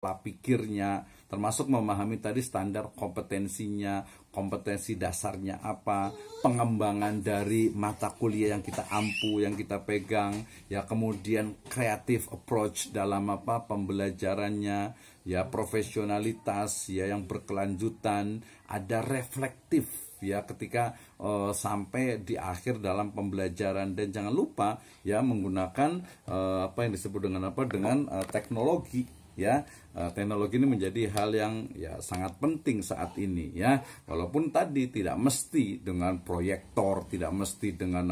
pola pikirnya, termasuk memahami tadi standar kompetensinya, kompetensi dasarnya apa, pengembangan dari mata kuliah yang kita ampu, yang kita pegang, ya kemudian creative approach dalam apa pembelajarannya, ya profesionalitas ya yang berkelanjutan, ada reflektif ya ketika sampai di akhir dalam pembelajaran, dan jangan lupa ya menggunakan apa yang disebut dengan teknologi ya. Teknologi ini menjadi hal yang ya sangat penting saat ini ya, walaupun tadi tidak mesti dengan proyektor, tidak mesti dengan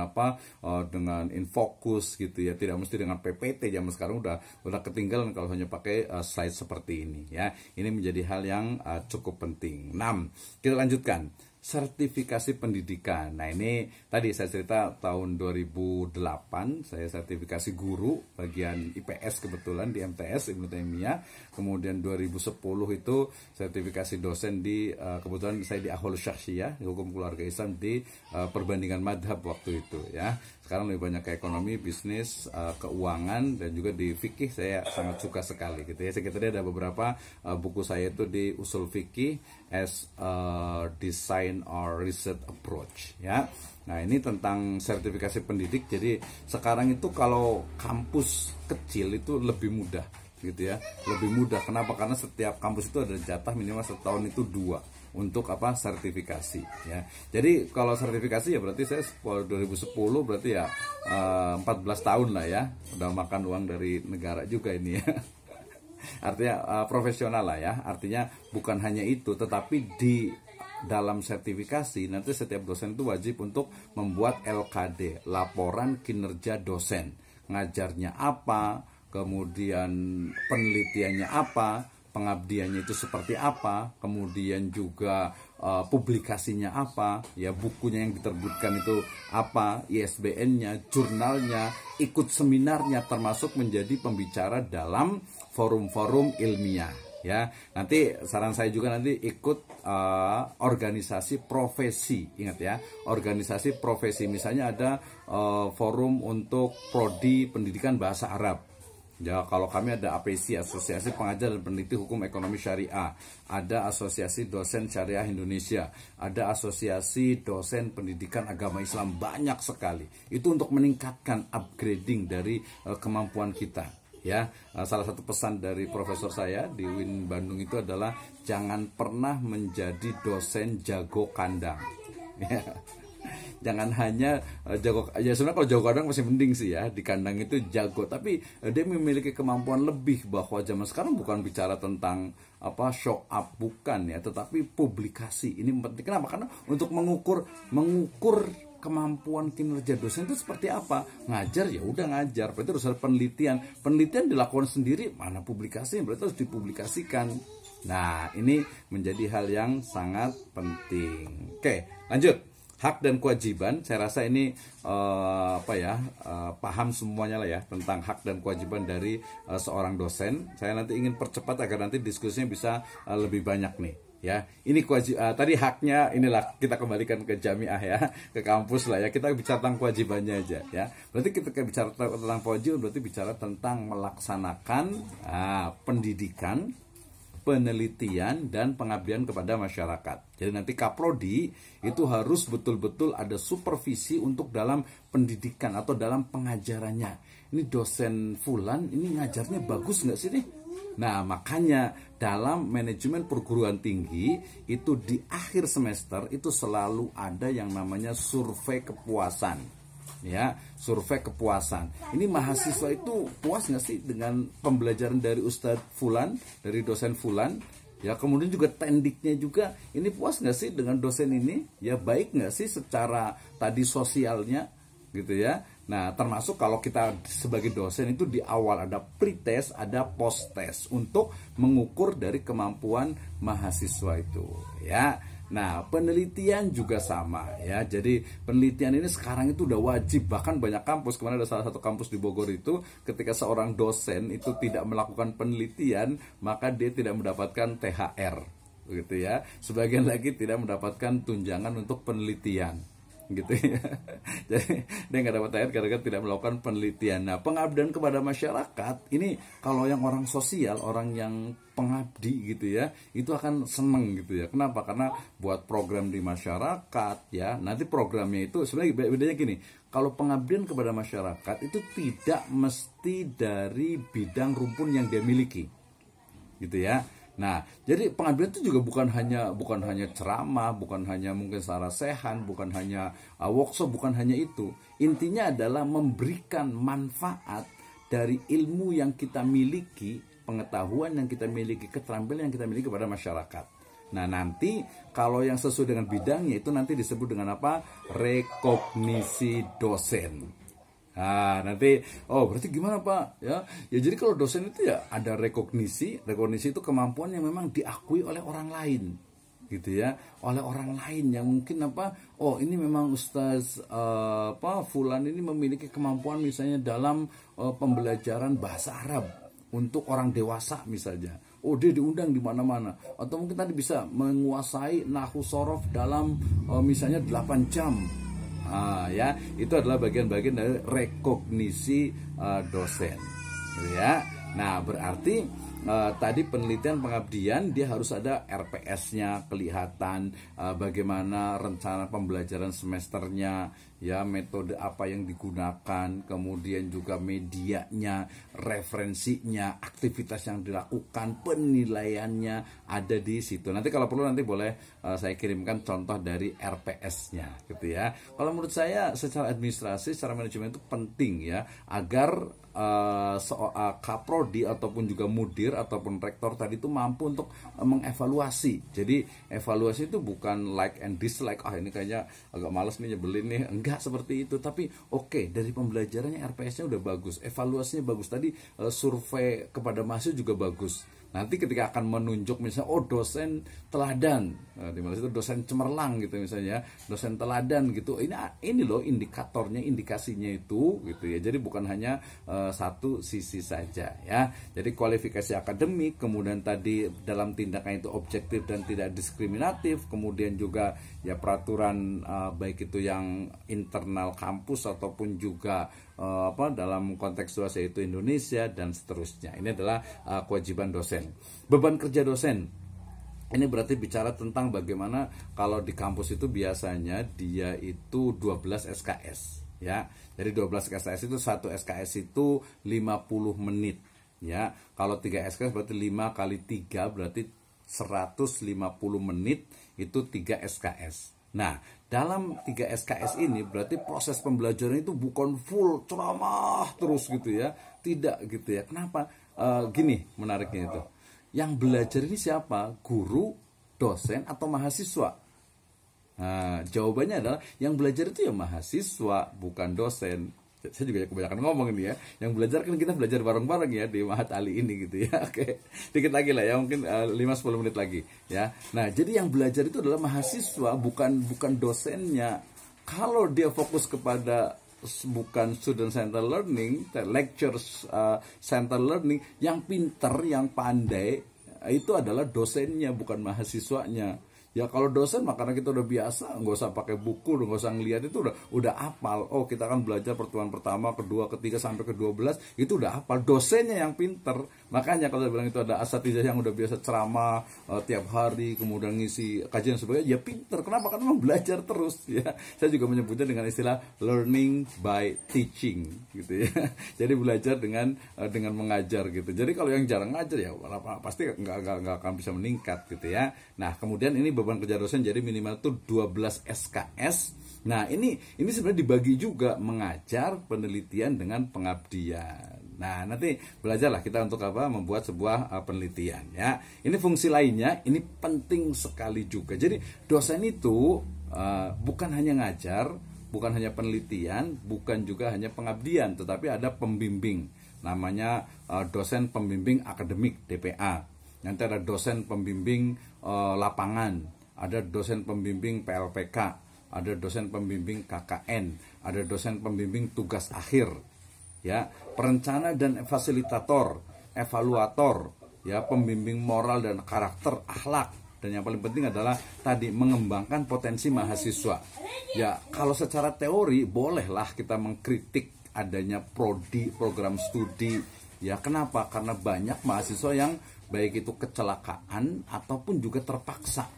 dengan infocus gitu ya, tidak mesti dengan PPT. Zaman sekarang udah ketinggalan kalau hanya pakai slide seperti ini ya. Ini menjadi hal yang cukup penting. 6, kita lanjutkan sertifikasi pendidikan. Nah, ini tadi saya cerita tahun 2008 saya sertifikasi guru bagian IPS kebetulan di MTS Ibnu Taimiyah. Kemudian 2010 itu sertifikasi dosen di kebetulan saya di Ahwal Syakhsiyah, di hukum keluarga Islam di perbandingan madhab waktu itu ya. Sekarang lebih banyak ke ekonomi, bisnis, keuangan, dan juga di fikih saya sangat suka sekali gitu ya. Sekitar ada beberapa buku saya itu di usul fikih as design or research approach ya. Nah, ini tentang sertifikasi pendidik. Jadi sekarang itu kalau kampus kecil itu lebih mudah gitu ya, lebih mudah. Kenapa? Karena setiap kampus itu ada jatah minimal setahun itu 2 untuk sertifikasi ya. Jadi kalau sertifikasi ya berarti saya 2010 berarti ya 14 tahun lah ya, udah makan uang dari negara juga ini ya. Artinya profesional lah ya. Artinya bukan hanya itu, tetapi di dalam sertifikasi nanti setiap dosen itu wajib untuk membuat LKD, laporan kinerja dosen, ngajarnya apa, kemudian penelitiannya apa, pengabdiannya itu seperti apa, kemudian juga publikasinya apa, ya bukunya yang diterbitkan itu apa, ISBN-nya, jurnalnya, ikut seminarnya, termasuk menjadi pembicara dalam forum-forum ilmiah. Ya, nanti saran saya juga nanti ikut organisasi profesi, ingat ya, organisasi profesi. Misalnya ada forum untuk prodi pendidikan bahasa Arab. Ya, kalau kami ada APSI, Asosiasi Pengajar dan Peneliti Hukum Ekonomi Syariah, ada Asosiasi Dosen Syariah Indonesia, ada Asosiasi Dosen Pendidikan Agama Islam, banyak sekali. Itu untuk meningkatkan upgrading dari kemampuan kita. Ya, salah satu pesan dari profesor saya di UIN Bandung itu adalah jangan pernah menjadi dosen jago kandang. Ya. Jangan hanya jago, ya sebenarnya kalau jago kandang masih mending sih ya, di kandang itu jago, tapi dia memiliki kemampuan lebih. Bahwa zaman sekarang bukan bicara tentang show up, bukan ya, tetapi publikasi ini penting. Kenapa? Karena untuk mengukur kemampuan kinerja dosen itu seperti apa. Ngajar ya udah ngajar, berarti harus ada penelitian dilakukan sendiri, mana publikasi, berarti harus dipublikasikan. Nah, ini menjadi hal yang sangat penting. Oke, lanjut. Hak dan kewajiban, saya rasa ini paham semuanya lah ya tentang hak dan kewajiban dari seorang dosen. Saya nanti ingin percepat agar nanti diskusinya bisa lebih banyak nih ya. Ini tadi haknya, inilah kita kembalikan ke jamiah ya, ke kampus lah ya. Kita bicara tentang kewajibannya aja ya. Berarti kita bicara tentang kewajiban berarti bicara tentang melaksanakan pendidikan, penelitian, dan pengabdian kepada masyarakat. Jadi nanti Kaprodi itu harus betul-betul ada supervisi untuk dalam pendidikan atau dalam pengajarannya. Ini dosen Fulan, ini ngajarnya bagus nggak sih nih? Nah, makanya dalam manajemen perguruan tinggi itu di akhir semester itu selalu ada yang namanya survei kepuasan. Ya, survei kepuasan. Ini mahasiswa itu puas nggak sih dengan pembelajaran dari Ustadz Fulan, dari dosen Fulan? Ya, kemudian juga tendiknya juga, ini puas nggak sih dengan dosen ini? Ya, baik nggak sih secara tadi sosialnya, gitu ya. Nah, termasuk kalau kita sebagai dosen itu di awal ada pre-test, ada post-test untuk mengukur dari kemampuan mahasiswa itu, ya. Nah, penelitian juga sama ya. Jadi penelitian ini sekarang itu udah wajib, bahkan banyak kampus. Kemarin ada salah satu kampus di Bogor itu, ketika seorang dosen itu tidak melakukan penelitian, maka dia tidak mendapatkan THR, begitu ya. Sebagian lagi tidak mendapatkan tunjangan untuk penelitian. gitu ya. Jadi dia nggak dapat THR gara-gara tidak melakukan penelitian. Nah, pengabdian kepada masyarakat ini kalau yang orang sosial, orang yang pengabdi gitu ya, itu akan seneng gitu ya. Kenapa? Karena buat program di masyarakat ya. Nanti programnya itu sebenarnya bedanya gini. Kalau pengabdian kepada masyarakat itu tidak mesti dari bidang rumpun yang dia miliki, gitu ya. Nah, jadi pengabdian itu juga bukan hanya ceramah, bukan hanya mungkin sarasehan, bukan hanya workshop, bukan hanya itu. Intinya adalah memberikan manfaat dari ilmu yang kita miliki, pengetahuan yang kita miliki, keterampilan yang kita miliki kepada masyarakat. Nah, nanti kalau yang sesuai dengan bidangnya itu nanti disebut dengan apa? Rekognisi dosen. Nah, nanti, berarti gimana Pak? Ya jadi kalau dosen itu ya ada rekognisi itu kemampuan yang memang diakui oleh orang lain, gitu ya, oleh orang lain yang mungkin apa? Ini memang Ustaz Fulan ini memiliki kemampuan misalnya dalam pembelajaran bahasa Arab untuk orang dewasa misalnya. Dia diundang di mana-mana. Atau mungkin tadi bisa menguasai nahwu sorof dalam misalnya 8 jam. Ya, itu adalah bagian-bagian dari rekognisi dosen, gitu ya. Nah, berarti tadi penelitian pengabdian dia harus ada RPS-nya kelihatan, bagaimana rencana pembelajaran semesternya, ya, metode apa yang digunakan, kemudian juga medianya, referensinya, aktivitas yang dilakukan, penilaiannya ada di situ. Nanti kalau perlu nanti boleh saya kirimkan contoh dari RPS-nya, gitu ya. Kalau menurut saya secara administrasi, secara manajemen itu penting ya, agar kaprodi ataupun juga mudir ataupun rektor tadi itu mampu untuk mengevaluasi. Jadi evaluasi itu bukan like and dislike, ini kayaknya agak males nih, nyebelin nih, enggak seperti itu. Tapi oke, dari pembelajarannya RPS-nya udah bagus, evaluasinya bagus, tadi survei kepada mahasiswa juga bagus. Nanti ketika akan menunjuk misalnya dosen teladan, di mana itu dosen cemerlang gitu misalnya, dosen teladan gitu. Ini loh indikatornya, indikasinya itu gitu ya. Jadi bukan hanya satu sisi saja ya. Jadi kualifikasi akademik, kemudian tadi dalam tindakan itu objektif dan tidak diskriminatif, kemudian juga ya peraturan baik itu yang internal kampus ataupun juga dalam konteks luas yaitu Indonesia dan seterusnya. Ini adalah kewajiban dosen. Beban kerja dosen. Ini berarti bicara tentang bagaimana kalau di kampus itu biasanya dia itu 12 SKS ya. Jadi 12 SKS itu satu SKS itu 50 menit ya. Kalau 3 SKS berarti 5 kali 3 berarti 150 menit itu 3 SKS. Nah, dalam 3 SKS ini berarti proses pembelajaran itu bukan full ceramah terus gitu ya. Tidak gitu ya. Kenapa? Gini menariknya itu. Yang belajar ini siapa? Guru, dosen, atau mahasiswa? Nah, jawabannya adalah yang belajar itu ya mahasiswa, bukan dosen. Saya juga kebanyakan ngomong ini ya. Yang belajar kan kita belajar bareng-bareng ya di Mahat Ali ini gitu ya. Oke, dikit lagi lah ya, mungkin 5-10 menit lagi ya. Nah, jadi yang belajar itu adalah mahasiswa, bukan dosennya. Kalau dia fokus kepada bukan student center learning, lecture center learning, yang pinter, yang pandai itu adalah dosennya, bukan mahasiswanya. Ya kalau dosen mah karena kita udah biasa, nggak usah pakai buku, nggak usah ngeliat, itu udah hafal. Kita akan belajar pertemuan pertama, kedua, ketiga sampai ke-12 itu udah hafal. Dosennya yang pinter. Makanya kalau bilang itu ada asatidz yang udah biasa ceramah tiap hari, kemudian ngisi kajian sebagainya, ya pinter. Kenapa? Karena memang belajar terus ya. Saya juga menyebutnya dengan istilah learning by teaching gitu ya. Jadi belajar dengan mengajar gitu. Jadi kalau yang jarang ngajar ya pasti nggak akan bisa meningkat gitu ya. Nah, kemudian ini beban kerja dosen jadi minimal tuh 12 SKS. Nah, ini sebenarnya dibagi juga mengajar, penelitian dengan pengabdian. Nah, nanti belajarlah kita untuk membuat sebuah penelitian ya. Ini fungsi lainnya, ini penting sekali juga. Jadi dosen itu bukan hanya ngajar, bukan hanya penelitian, bukan juga hanya pengabdian, tetapi ada pembimbing. Namanya dosen pembimbing akademik DPA. Nanti ada dosen pembimbing lapangan, ada dosen pembimbing PLPK, ada dosen pembimbing KKN, ada dosen pembimbing tugas akhir, ya, perencana dan fasilitator, evaluator, ya, pembimbing moral dan karakter, akhlak, Dan yang paling penting adalah tadi mengembangkan potensi mahasiswa. Ya, kalau secara teori bolehlah kita mengkritik adanya prodi, program studi. Ya, kenapa? Karena banyak mahasiswa yang baik itu kecelakaan ataupun juga terpaksa.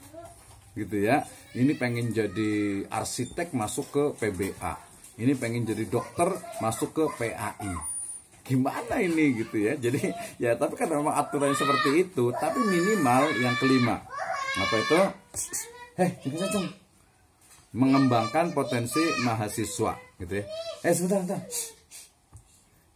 Gitu ya. Ini pengen jadi arsitek masuk ke PBA. Ini pengen jadi dokter masuk ke PAI. Gimana ini gitu ya. Jadi ya tapi kan memang aturannya seperti itu, tapi minimal yang kelima. Apa itu? Mengembangkan potensi mahasiswa gitu ya. Sebentar.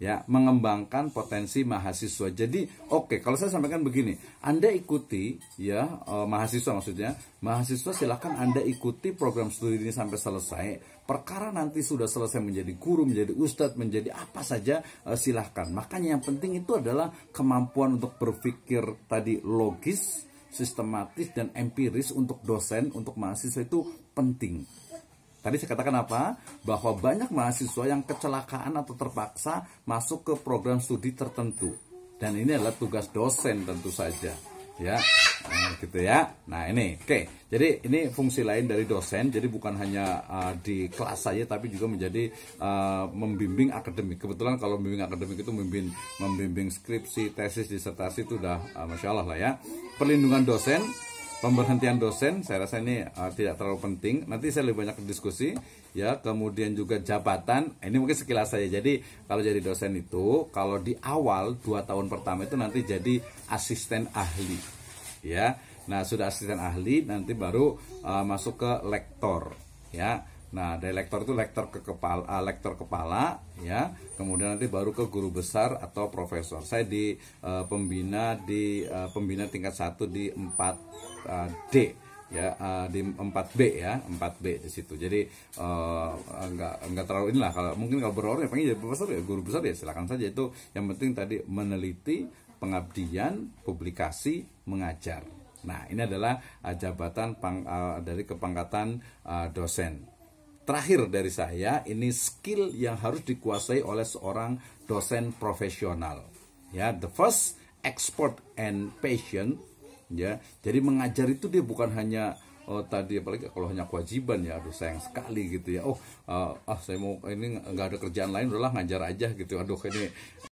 Ya, mengembangkan potensi mahasiswa. Jadi, oke, kalau saya sampaikan begini, Anda ikuti ya, mahasiswa maksudnya, mahasiswa silakan Anda ikuti program studi ini sampai selesai. Perkara nanti sudah selesai menjadi guru, menjadi ustadz, menjadi apa saja, silahkan. Makanya yang penting itu adalah kemampuan untuk berpikir tadi logis, sistematis dan empiris untuk dosen, untuk mahasiswa itu penting. Tadi saya katakan apa? Bahwa banyak mahasiswa yang kecelakaan atau terpaksa masuk ke program studi tertentu. Dan ini adalah tugas dosen tentu saja. Ya, gitu ya. Nah ini, oke. Jadi ini fungsi lain dari dosen. Jadi bukan hanya di kelas saja, tapi juga menjadi membimbing akademik. Kebetulan kalau membimbing akademik itu membimbing skripsi, tesis, disertasi itu udah Masya Allah lah ya. Perlindungan dosen. Pemberhentian dosen, saya rasa ini tidak terlalu penting. Nanti saya lebih banyak diskusi, ya. Kemudian juga jabatan, ini mungkin sekilas saja. Jadi kalau jadi dosen itu, kalau di awal 2 tahun pertama itu nanti jadi asisten ahli, ya. Nah sudah asisten ahli, nanti baru masuk ke lektor, ya. Nah dari lektor itu lektor kepala, ya. Kemudian nanti baru ke guru besar atau profesor. Saya di pembina tingkat 1 di 4D, ya, di 4B ya, 4B di situ. Jadi enggak terlalu inilah, kalau mungkin kalau berorang ya pengen jadi profesor ya guru besar ya silakan saja. Itu yang penting tadi meneliti, pengabdian, publikasi, mengajar. Nah ini adalah jabatan dari kepangkatan dosen. Terakhir dari saya, ini skill yang harus dikuasai oleh seorang dosen profesional. Ya, the first, expert and patient. Ya, jadi mengajar itu dia bukan hanya tadi apalagi kalau hanya kewajiban ya, aduh sayang sekali gitu ya. Saya mau ini nggak ada kerjaan lain, udahlah ngajar aja gitu. Aduh ini